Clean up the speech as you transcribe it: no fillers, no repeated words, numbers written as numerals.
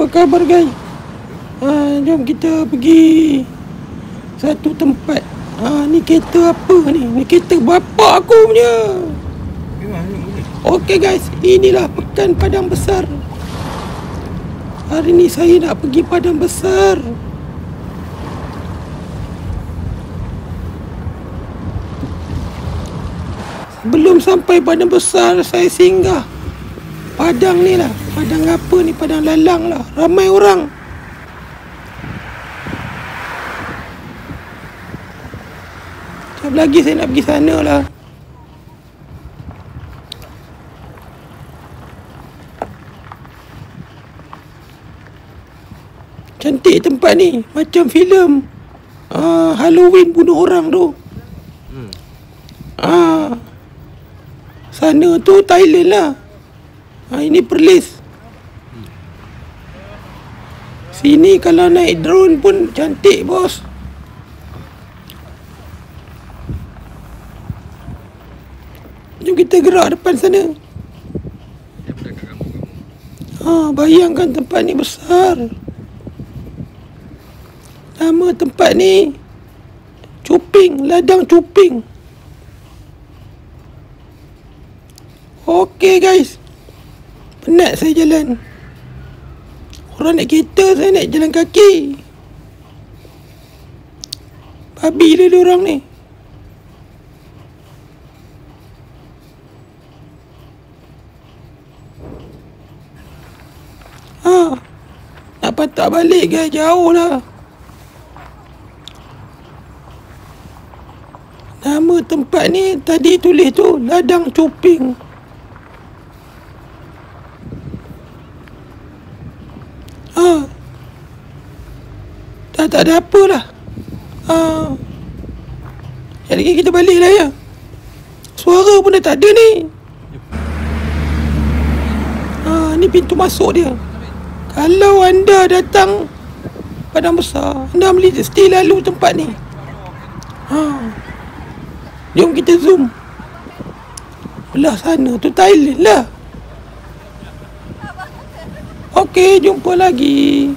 Apa khabar guys? Jom kita pergi satu tempat. Ni kereta apa ni? Ni kereta bapak aku punya. Okey guys, inilah pekan Padang Besar. Hari ni saya nak pergi Padang Besar. Belum sampai Padang Besar, saya singgah Padang ni lah. Padang apa ni? Padang Lalang lah. Ramai orang. Sekejap lagi saya nak pergi sana lah. Cantik tempat ni. Macam filem Halloween bunuh orang tu. Sana tu Thailand lah. Ini Perlis. Sini kalau naik drone pun cantik bos. Jom kita gerak depan sana. Bayangkan tempat ni besar. Nama tempat ni Cuping, Ladang Cuping. Okey guys, penat saya jalan. Orang naik kereta, saya naik jalan kaki. Babi dia orang ni. Nak patah balik guys, jauh lah. Nama tempat ni tadi tulis tu Ladang Cuping. Tak ada apa lah. Jadi kita balik lah ya. Suara pun dah tak ada ni. Ni pintu masuk dia. Kalau anda datang Padang Besar, anda mesti lalu tempat ni. Jom kita zoom. Belah sana tu Thailand lah. Okey, jumpa lagi.